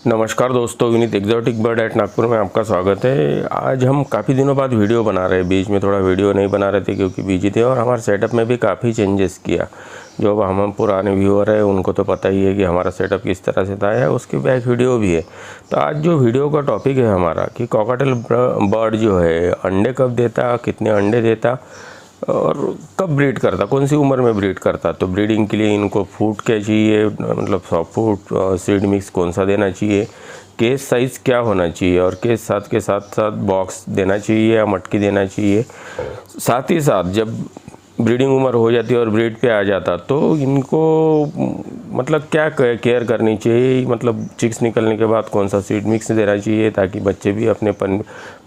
नमस्कार दोस्तों, Vineet exotic bird at Nagpur में आपका स्वागत है। आज हम काफ़ी दिनों बाद वीडियो बना रहे हैं। बीच में थोड़ा वीडियो नहीं बना रहे थे क्योंकि बिजी थे, और हमारे सेटअप में भी काफ़ी चेंजेस किया। जो अब हम पुराने व्यूअर है उनको तो पता ही है कि हमारा सेटअप किस तरह से था है, उसकी बैक वीडियो भी है। तो आज जो वीडियो का टॉपिक है हमारा कि कॉकटेल बर्ड जो है अंडे कब देता, कितने अंडे देता और कब ब्रीड करता, कौन सी उम्र में ब्रीड करता। तो ब्रीडिंग के लिए इनको फूड क्या चाहिए, मतलब सॉफ्ट फूड सीड मिक्स कौन सा देना चाहिए, केस साइज़ क्या होना चाहिए, और केस साथ के साथ साथ बॉक्स देना चाहिए या मटकी देना चाहिए। साथ ही साथ जब ब्रीडिंग उम्र हो जाती है और ब्रीड पे आ जाता तो इनको मतलब क्या केयर करनी चाहिए, मतलब चिक्स निकलने के बाद कौन सा सीड मिक्स देना चाहिए ताकि बच्चे भी अपने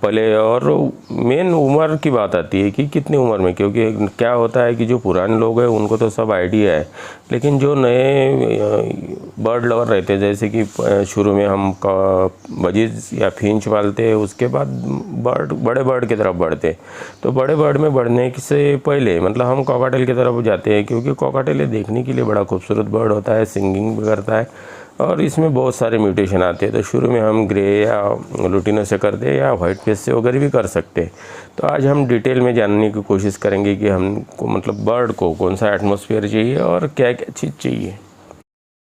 पले। और मेन उम्र की बात आती है कि कितनी उम्र में, क्योंकि क्या होता है कि जो पुराने लोग हैं उनको तो सब आइडिया है, लेकिन जो नए बर्ड लवर रहते हैं, जैसे कि शुरू में हम बजीज या फिंच पालते हैं, उसके बाद बड़े बर्ड की तरफ बढ़ते। तो बड़े बर्ड में बढ़ने से पहले मतलब हम कॉकटेल की तरफ जाते हैं, क्योंकि कॉकटेल देखने के लिए बड़ा खूबसूरत बर्ड होता है, सिंगिंग भी करता है और इसमें बहुत सारे म्यूटेशन आते हैं। तो शुरू में हम ग्रे या लुटिनो से करते हैं या वाइट फेस से वगैरह भी कर सकते हैं। तो आज हम डिटेल में जानने की कोशिश करेंगे कि हमको मतलब बर्ड को कौन सा एटमॉस्फेयर चाहिए और क्या क्या चीज़ चाहिए।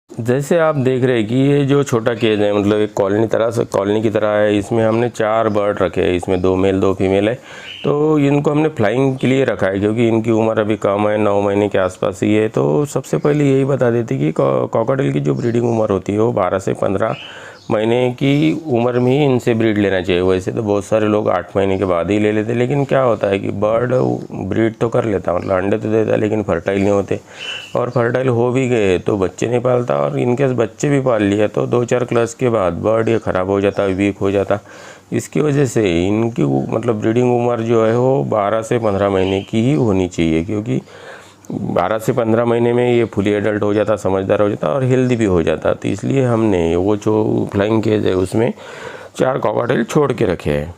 जैसे आप देख रहे हैं कि ये जो छोटा केज है, मतलब एक कॉलोनी की तरह है। इसमें हमने 4 बर्ड रखे हैं, इसमें 2 मेल 2 फीमेल है। तो इनको हमने फ्लाइंग के लिए रखा है क्योंकि इनकी उम्र अभी कम है, 9 महीने के आसपास ही है। तो सबसे पहले यही बता देते कि कॉकटेल की जो ब्रीडिंग उम्र होती है वो 12 से 15 महीने की उम्र में ही इनसे ब्रीड लेना चाहिए। वैसे तो बहुत सारे लोग 8 महीने के बाद ही ले लेते, लेकिन क्या होता है कि बर्ड ब्रीड तो कर लेता, मतलब अंडे तो देता, लेकिन फर्टाइल नहीं होते। और फर्टाइल हो भी गए तो बच्चे नहीं पालता, और इनकेस बच्चे भी पाल लिया तो 2-4 क्लास के बाद बर्ड ये ख़राब हो जाता, वीक हो जाता। इसकी वजह से इनकी मतलब ब्रीडिंग उम्र जो है वो 12 से 15 महीने की ही होनी चाहिए, क्योंकि 12 से 15 महीने में ये फुली एडल्ट हो जाता, समझदार हो जाता और हेल्दी भी हो जाता। तो इसलिए हमने वो जो फ्लाइंग केज है उसमें 4 कॉकटेल छोड़ के रखे हैं।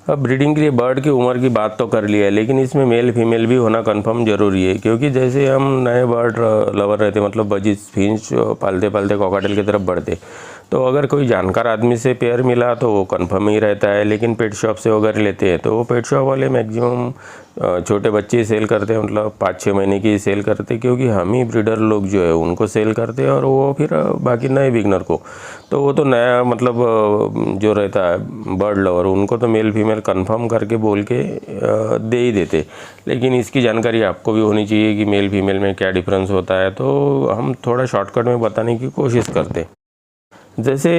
अब ब्रीडिंग के लिए बर्ड की उम्र की बात तो कर लिया है, लेकिन इसमें मेल फीमेल भी होना कंफर्म ज़रूरी है, क्योंकि जैसे हम नए बर्ड लवर रहते, मतलब बजीज फिंच पालते पालते कॉकटेल की तरफ बढ़ते, तो अगर कोई जानकार आदमी से पेयर मिला तो वो कंफर्म ही रहता है। लेकिन पेट शॉप से वगैरह लेते हैं तो वो पेट शॉप वाले मैक्सिमम छोटे बच्चे ही सेल करते हैं, मतलब 5-6 महीने की सेल करते, क्योंकि हम ही ब्रीडर लोग जो है उनको सेल करते हैं और वो फिर बाकी नए बिगनर को। तो वो तो नया मतलब जो रहता है बर्ड लवर, उनको तो मेल फीमेल कंफर्म करके बोल के दे ही देते। लेकिन इसकी जानकारी आपको भी होनी चाहिए कि मेल फीमेल में क्या डिफरेंस होता है, तो हम थोड़ा शॉर्टकट में बताने की कोशिश करते। जैसे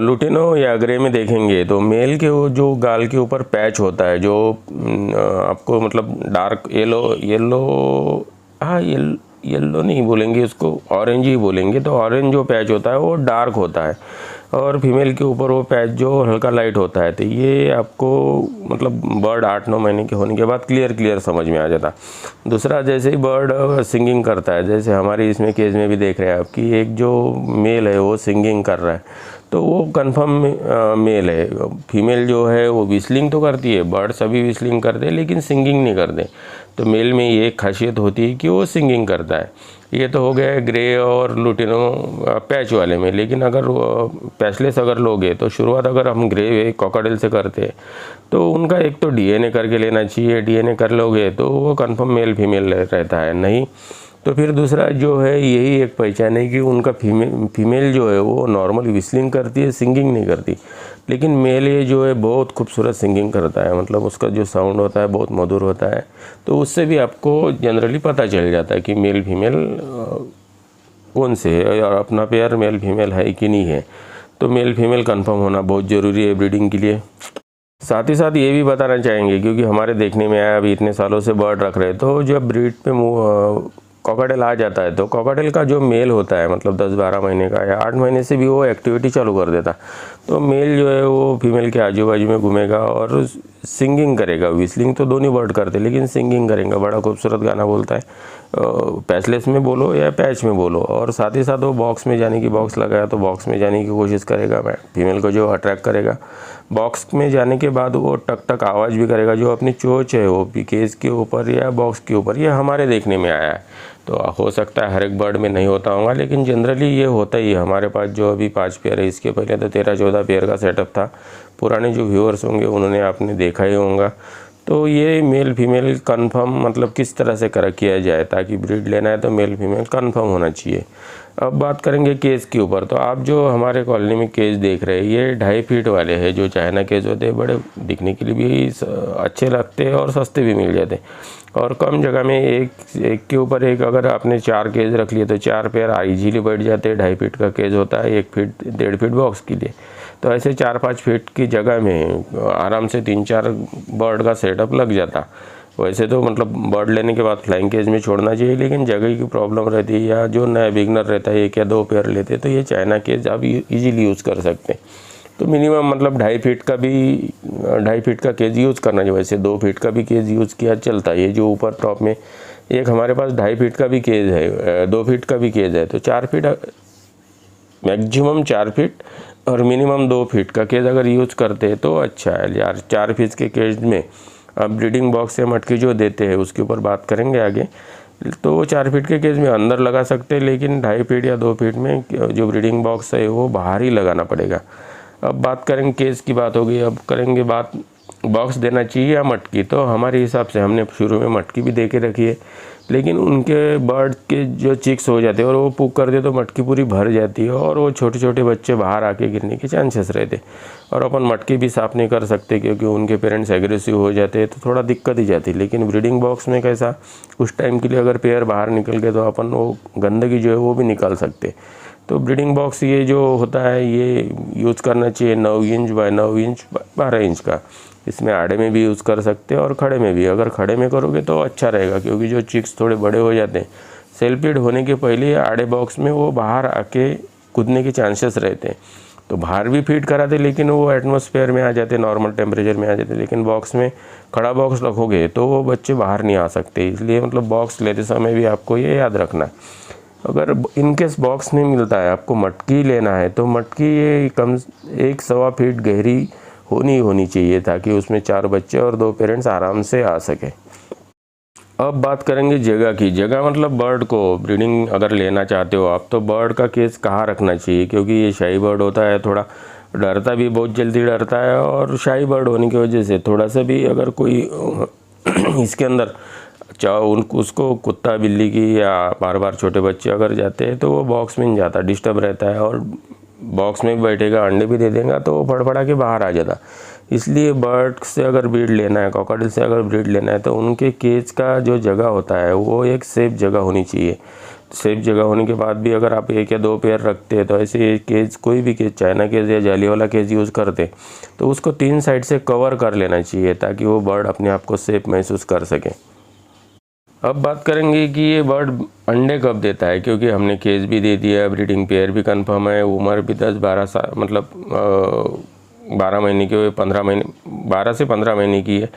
लुटिनो या ग्रे में देखेंगे तो मेल के वो जो गाल के ऊपर पैच होता है, जो आपको मतलब डार्क येलो हाँ येलो नहीं बोलेंगे, उसको ऑरेंज ही बोलेंगे। तो ऑरेंज जो पैच होता है वो डार्क होता है, और फीमेल के ऊपर वो पैच जो हल्का लाइट होता है। तो ये आपको मतलब बर्ड 8-9 महीने के होने के बाद क्लियर समझ में आ जाता। दूसरा, जैसे ही बर्ड सिंगिंग करता है, जैसे हमारे इसमें केज में भी देख रहे हैं आप कि एक जो मेल है वो सिंगिंग कर रहा है, तो वो कंफर्म मेल है। फीमेल जो है वो विस्लिंग तो करती है, बर्ड सभी विस्लिंग करते हैं लेकिन सिंगिंग नहीं करते। तो मेल में ये एक खासियत होती है कि वो सिंगिंग करता है। ये तो हो गया ग्रे और लुटिनो पैच वाले में। लेकिन अगर पैचलेस अगर लोगे तो शुरुआत अगर हम ग्रे कॉकटेल से करते हैं तो उनका एक तो डीएनए करके लेना चाहिए। डीएनए कर लोगे तो वो कंफर्म मेल फीमेल रहता है, नहीं तो फिर दूसरा जो है यही एक पहचान है कि उनका फीमेल जो है वो नॉर्मल विस्लिंग करती है, सिंगिंग नहीं करती, लेकिन मेल ये जो है बहुत खूबसूरत सिंगिंग करता है, मतलब उसका जो साउंड होता है बहुत मधुर होता है। तो उससे भी आपको जनरली पता चल जाता है कि मेल फीमेल कौन से है और अपना पेयर मेल फीमेल है कि नहीं है। तो मेल फीमेल कंफर्म होना बहुत ज़रूरी है ब्रीडिंग के लिए। साथ ही साथ ये भी बताना चाहेंगे, क्योंकि हमारे देखने में आया, अभी इतने सालों से बर्ड रख रहे, तो जब ब्रीड पे कॉकटेल आ जाता है तो कॉकटेल का जो मेल होता है, मतलब 10-12 महीने का या 8 महीने से भी वो एक्टिविटी चालू कर देता, तो मेल जो है वो फीमेल के आजू बाजू में घूमेगा और सिंगिंग करेगा। विस्लिंग तो दोनों बर्ड करते, लेकिन सिंगिंग करेगा, बड़ा खूबसूरत गाना बोलता है, पैचलेस में बोलो या पैच में बोलो। और साथ ही साथ वो बॉक्स में जाने की, बॉक्स लगाया तो बॉक्स में जाने की कोशिश करेगा, फीमेल को जो अट्रैक्ट करेगा। बॉक्स में जाने के बाद वो टक टक आवाज़ भी करेगा, जो अपनी चोंच है वो केज के ऊपर या बॉक्स के ऊपर, ये हमारे देखने में आया है। तो हो सकता है हर एक बर्ड में नहीं होता होगा, लेकिन जनरली ये होता ही है। हमारे पास जो अभी 5 पेयर है, इसके पहले तो 13-14 पेयर का सेटअप था। पुराने जो व्यूअर्स होंगे उन्होंने आपने देखा ही होगा। तो ये मेल फीमेल कंफर्म मतलब किस तरह से किया जाए, ताकि ब्रीड लेना है तो मेल फीमेल कंफर्म होना चाहिए। अब बात करेंगे केज के ऊपर। तो आप जो हमारे कॉलोनी में केज देख रहे हैं, ये 2.5 फीट वाले हैं, जो चाइना केज होते हैं, बड़े दिखने के लिए भी अच्छे लगते हैं और सस्ते भी मिल जाते हैं। और कम जगह में एक के ऊपर एक अगर आपने 4 केज रख लिए तो 4 पेयर इजीली बैठ जाते हैं। 2.5 फीट का केज होता है, 1 फीट 1.5 फीट बॉक्स के लिए। तो ऐसे 4-5 फीट की जगह में आराम से 3-4 बर्ड का सेटअप लग जाता। वैसे तो मतलब बर्ड लेने के बाद फ्लाइंग केज में छोड़ना चाहिए, लेकिन जगह की प्रॉब्लम रहती है या जो नया बिगनर रहता है 1 या 2 पेयर लेते, तो ये चाइना केज आप इजीली यूज़ कर सकते हैं। तो मिनिमम मतलब 2.5 फीट का भी 2.5 फीट का केज यूज़ करना चाहिए। वैसे 2 फीट का भी केज यूज़ किया चलता है। ये जो ऊपर टॉप में एक हमारे पास 2.5 फीट का भी केज है, 2 फीट का भी केज है, तो 4 फीट मैक्सिमम 4 फीट और मिनिमम 2 फीट का केज अगर यूज़ करते हैं तो अच्छा है यार। 4 फीट के केज में आप ब्रीडिंग बॉक्स से मटकी जो देते हैं उसके ऊपर बात करेंगे आगे, तो वो 4 फीट के केज में अंदर लगा सकते हैं, लेकिन 2.5 फीट या 2 फीट में जो ब्रीडिंग बॉक्स है वो बाहर ही लगाना पड़ेगा। अब बात करेंगे केज की बात होगी, अब करेंगे बात बॉक्स देना चाहिए या मटकी। तो हमारे हिसाब से हमने शुरू में मटकी भी दे के रखी है, लेकिन उनके बर्ड के जो चिक्स हो जाते हैं और वो पुक करते तो मटकी पूरी भर जाती है और वो छोटे छोटे बच्चे बाहर आके गिरने के चांसेस रहते। और अपन मटकी भी साफ़ नहीं कर सकते क्योंकि उनके पेरेंट्स एग्रेसिव हो जाते हैं, तो थोड़ा दिक्कत ही जाती है। लेकिन ब्रीडिंग बॉक्स में कैसा, कुछ टाइम के लिए अगर पेयर बाहर निकल गए तो अपन वो गंदगी जो है वो भी निकाल सकते। तो ब्रीडिंग बॉक्स ये जो होता है ये यूज़ करना चाहिए 9 इंच बाय 9 इंच 12 इंच का। इसमें आड़े में भी यूज़ कर सकते हैं और खड़े में भी। अगर खड़े में करोगे तो अच्छा रहेगा, क्योंकि जो चिक्स थोड़े बड़े हो जाते हैं सेल्फीड होने के पहले आड़े बॉक्स में वो बाहर आके कूदने के चांसेस रहते हैं। तो बाहर भी फीड कराते, लेकिन वो एटमॉस्फेयर में आ जाते, नॉर्मल टेम्परेचर में आ जाते। लेकिन बॉक्स में खड़ा बॉक्स रखोगे तो वो बच्चे बाहर नहीं आ सकते। इसलिए मतलब बॉक्स लेते समय भी आपको ये याद रखना है। अगर इनकेस बॉक्स नहीं मिलता है, आपको मटकी लेना है, तो मटकी ये कम 1-1.25 फीट गहरी होनी चाहिए, ताकि उसमें 4 बच्चे और 2 पेरेंट्स आराम से आ सके। अब बात करेंगे जगह की। जगह मतलब बर्ड को ब्रीडिंग अगर लेना चाहते हो आप, तो बर्ड का केज कहाँ रखना चाहिए, क्योंकि ये शाही बर्ड होता है, थोड़ा डरता भी बहुत जल्दी डरता है। और शाही बर्ड होने की वजह से थोड़ा सा भी अगर कोई इसके अंदर उसको कुत्ता बिल्ली की या बार बार छोटे बच्चे अगर जाते हैं तो वो बॉक्स में नहीं जाता, डिस्टर्ब रहता है और बॉक्स में भी बैठेगा, अंडे भी दे देगा तो वो फड़फड़ा के बाहर आ जाता। इसलिए बर्ड से अगर ब्रीड लेना है, कॉकटेल से अगर ब्रीड लेना है, तो उनके केज का जो जगह होता है वो एक सेफ जगह होनी चाहिए। सेफ जगह होने के बाद भी अगर आप 1 या 2 पेयर रखते हैं, तो ऐसे केज कोई भी केज, चाइना केज या जाली वाला केज यूज़ करते, तो उसको 3 साइड से कवर कर लेना चाहिए, ताकि वो बर्ड अपने आप को सेफ महसूस कर सके। अब बात करेंगे कि ये बर्ड अंडे कब देता है, क्योंकि हमने केज भी दे दिया, ब्रीडिंग पेयर भी कंफर्म है, उम्र भी 10-12 साल मतलब 12 महीने की, 15 महीने 12 से 15 महीने की है।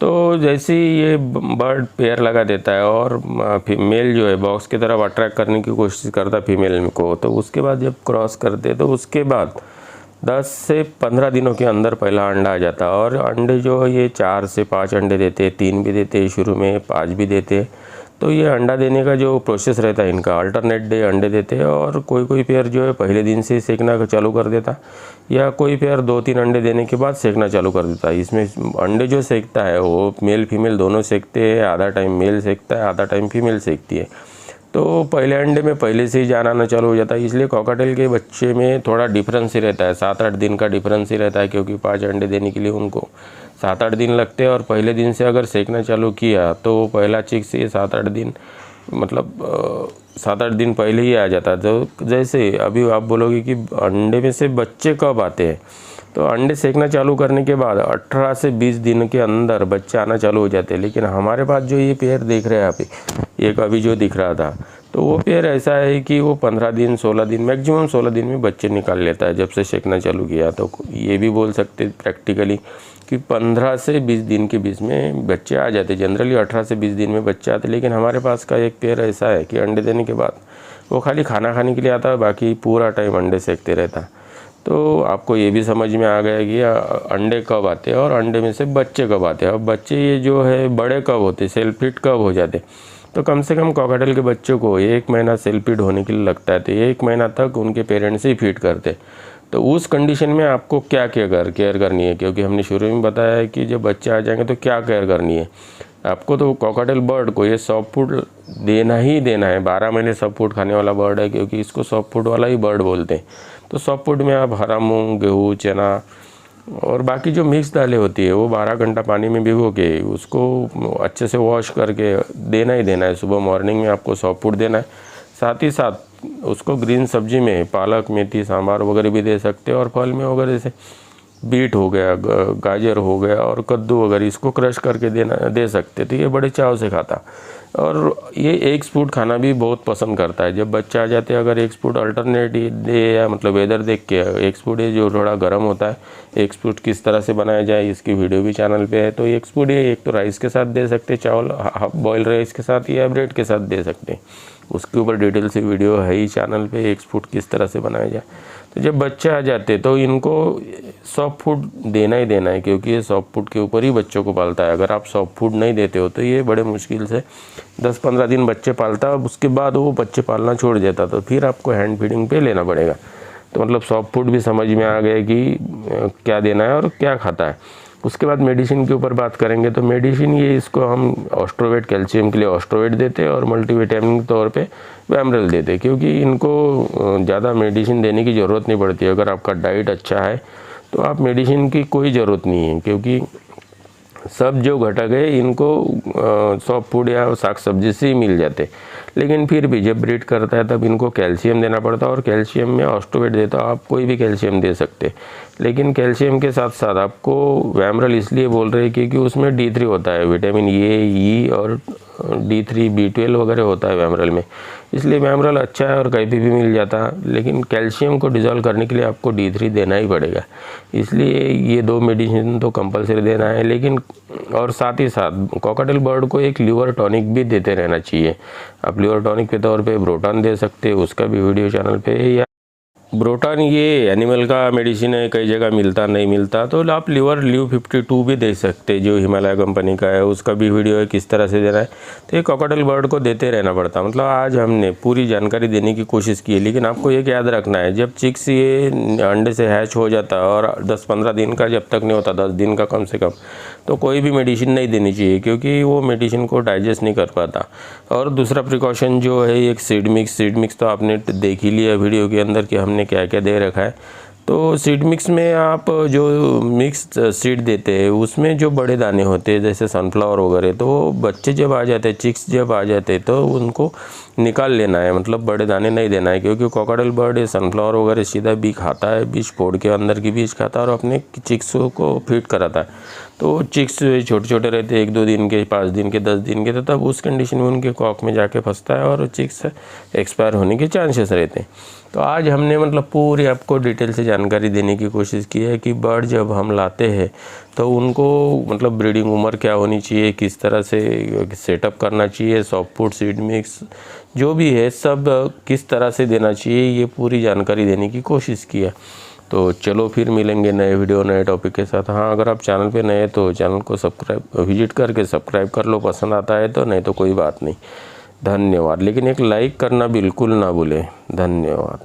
तो जैसे ही ये बर्ड पेयर लगा देता है और मेल जो है बॉक्स की तरफ अट्रैक्ट करने की कोशिश करता है फीमेल को, तो उसके बाद जब क्रॉस करते तो उसके बाद 10 से 15 दिनों के अंदर पहला अंडा आ जाता है। और अंडे जो ये 4 से 5 अंडे देते, 3 भी देते शुरू में, 5 भी देते। तो ये अंडा देने का जो प्रोसेस रहता है इनका, अल्टरनेट डे अंडे देते हैं। और कोई पेयर जो है पहले दिन से सेकना चालू कर देता, या कोई पेयर 2-3 अंडे देने के बाद सेकना चालू कर देता है। इसमें अंडे जो सेकता है वो मेल फीमेल दोनों सेकते हैं, आधा टाइम मेल सेकता है, आधा टाइम फीमेल सेकती है। तो पहले अंडे में पहले से ही जान आना चालू हो जाता है। इसलिए कॉकटेल के बच्चे में थोड़ा डिफरेंस ही रहता है, 7-8 दिन का डिफरेंस ही रहता है, क्योंकि 5 अंडे देने के लिए उनको 7-8 दिन लगते हैं। और पहले दिन से अगर सेकना चालू किया तो पहला चिक से 7-8 दिन मतलब 7-8 दिन पहले ही आ जाता है। तो जैसे अभी आप बोलोगे कि अंडे में से बच्चे कब आते हैं, तो अंडे सेकना चालू करने के बाद 18 से 20 दिन के अंदर बच्चे आना चालू हो जाते हैं। लेकिन हमारे पास जो ये पेयर देख रहे हैं आप, एक अभी जो दिख रहा था, तो वो पेयर ऐसा है कि वो 15 दिन 16 दिन मैक्सिमम 16 दिन में बच्चे निकाल लेता है जब से सेकना चालू किया। तो ये भी बोल सकते प्रैक्टिकली कि 15 से 20 दिन के बीच में बच्चे आ जाते। जनरली 18 से 20 दिन में बच्चे आते। लेकिन हमारे पास का एक पेयर ऐसा है कि अंडे देने के बाद वो खाली खाना खाने के लिए आता है, बाकी पूरा टाइम अंडे सेकते रहता है। तो आपको ये भी समझ में आ गया कि अंडे कब आते हैं और अंडे में से बच्चे कब आते हैं। अब बच्चे ये जो है बड़े कब होते, सेल्फ फीड कब हो जाते, तो कम से कम कॉकटेल के बच्चों को 1 महीना सेल्फ फीड होने के लिए लगता है। तो 1 महीना तक उनके पेरेंट्स ही फीड करते। तो उस कंडीशन में आपको क्या केयर करनी है, क्योंकि हमने शुरू में बताया है कि जब बच्चे आ जाएंगे तो क्या केयर करनी है आपको। तो कॉकटेल बर्ड को ये सॉफ्ट फूड देना ही देना है। 12 महीने सॉफ्ट फूड खाने वाला बर्ड है, क्योंकि इसको सॉफ्ट फूड वाला ही बर्ड बोलते हैं। तो सॉफ्ट फूड में आप हरा मूंग, गेहूँ, चना और बाकी जो मिक्स दालें होती है वो 12 घंटा पानी में भिगो के उसको अच्छे से वॉश करके देना ही देना है। सुबह मॉर्निंग में आपको सॉफ्ट फूड देना है। साथ ही साथ उसको ग्रीन सब्जी में पालक, मेथी, सांभर वगैरह भी दे सकते हैं। और फल में वगैरह जैसे बीट हो गया, गाजर हो गया और कद्दू वगैरह, इसको क्रश करके दे सकते। तो ये बड़े चाव से खाता। और ये एग्स फूड खाना भी बहुत पसंद करता है। जब बच्चा आ जाते हैं अगर एग्स फूड अल्टरनेट दे, या मतलब वेदर देख के एग्स फूड है जो थोड़ा गर्म होता है, एग्स फूड किस तरह से बनाया जाए इसकी वीडियो भी चैनल पे है। तो एग्स फूड ये एक तो राइस के साथ दे सकते, चावल हाफ बॉयल राइस के साथ या ब्रेड के साथ दे सकते हैं। उसके ऊपर डिटेल से वीडियो है ही चैनल पे, एग्स फूड किस तरह से बनाया जाए। तो जब बच्चे आ जाते तो इनको सॉफ्ट फूड देना ही देना है, क्योंकि ये सॉफ्ट फूड के ऊपर ही बच्चों को पालता है। अगर आप सॉफ्ट फूड नहीं देते हो तो ये बड़े मुश्किल से 10-15 दिन बच्चे पालता है। उसके बाद वो बच्चे पालना छोड़ देता, तो फिर आपको हैंड फीडिंग पे लेना पड़ेगा। तो मतलब सॉफ्ट फूड भी समझ में आ गया कि क्या देना है और क्या खाता है। उसके बाद मेडिसिन के ऊपर बात करेंगे। तो मेडिसिन ये इसको हम ऑस्ट्रोवेट, कैल्शियम के लिए ऑस्ट्रोवेट देते हैं और मल्टीविटामिन के तौर पे वैमरल देते हैं, क्योंकि इनको ज़्यादा मेडिसिन देने की ज़रूरत नहीं पड़ती। अगर आपका डाइट अच्छा है तो आप मेडिसिन की कोई ज़रूरत नहीं है, क्योंकि सब जो घटक है इनको सॉफ्ट फूड या साग सब्जी से ही मिल जाते। लेकिन फिर भी जब ब्रीड करता है तब इनको कैल्शियम देना पड़ता है, और कैल्शियम में ऑस्ट्रोवेट देता है। आप कोई भी कैल्शियम दे सकते, लेकिन कैल्शियम के साथ साथ आपको वैमरल इसलिए बोल रहे हैं क्योंकि उसमें D3 होता है, विटामिन ए, ई और D3, B12 वगैरह होता है वैमरल में। इसलिए वैमरल अच्छा है और कहीं भी मिल जाता है। लेकिन कैल्शियम को डिज़ोल्व करने के लिए आपको D3 देना ही पड़ेगा। इसलिए ये 2 मेडिसिन तो कंपलसरी देना है। लेकिन और साथ ही साथ कॉकटेल बर्ड को एक लिवर टॉनिक भी देते रहना चाहिए। आप लिवर टॉनिक के तौर पे ब्रोटॉन दे सकते हैं, उसका भी वीडियो चैनल पे है। या ब्रोटॉन ये एनिमल का मेडिसिन है, कई जगह मिलता नहीं मिलता, तो आप लिव 52 भी दे सकते, जो हिमालय कंपनी का है, उसका भी वीडियो है किस तरह से देना है। तो ये कॉकटेल बर्ड को देते रहना पड़ता। मतलब आज हमने पूरी जानकारी देने की कोशिश की है, लेकिन आपको ये याद रखना है जब चिक्स ये अंडे से हैच हो जाता है और 10-15 दिन का जब तक नहीं होता, 10 दिन का कम से कम, तो कोई भी मेडिसिन नहीं देनी चाहिए, क्योंकि वो मेडिसिन को डाइजेस्ट नहीं कर पाता। और दूसरा प्रिकॉशन जो है एक सीड मिक्स तो आपने देख ही लिया वीडियो के अंदर कि हमने क्या क्या दे रखा है। तो सीड मिक्स में आप जो मिक्स सीड देते हैं उसमें जो बड़े दाने होते हैं जैसे सनफ्लावर वगैरह, तो बच्चे जब आ जाते हैं, चिक्स जब आ जाते हैं, तो उनको निकाल लेना है। मतलब बड़े दाने नहीं देना है, क्योंकि कॉकटेल बर्ड ये सनफ्लावर वगैरह सीधा भी खाता है, बीज फोड़ के अंदर की बीज खाता है और अपने चिक्स को फीड कराता है। तो चिक्स छोटे छोटे रहते हैं, 1-2 दिन के, 5 दिन के, 10 दिन के, तो तब उस कंडीशन में उनके कॉक में जाके फंसता है और चिक्स एक्सपायर होने के चांसेस रहते हैं। तो आज हमने मतलब पूरी आपको डिटेल से जानकारी देने की कोशिश की है कि बर्ड जब हम लाते हैं तो उनको मतलब ब्रीडिंग उम्र क्या होनी चाहिए, किस तरह से सेटअप करना चाहिए, सॉफ्ट फूड, सीड मिक्स जो भी है सब किस तरह से देना चाहिए, ये पूरी जानकारी देने की कोशिश की है। तो चलो फिर मिलेंगे नए वीडियो नए टॉपिक के साथ। हाँ, अगर आप चैनल पे नए तो चैनल को विजिट करके सब्सक्राइब कर लो, पसंद आता है तो, नहीं तो कोई बात नहीं। धन्यवाद। लेकिन एक लाइक करना बिल्कुल ना भूलें। धन्यवाद।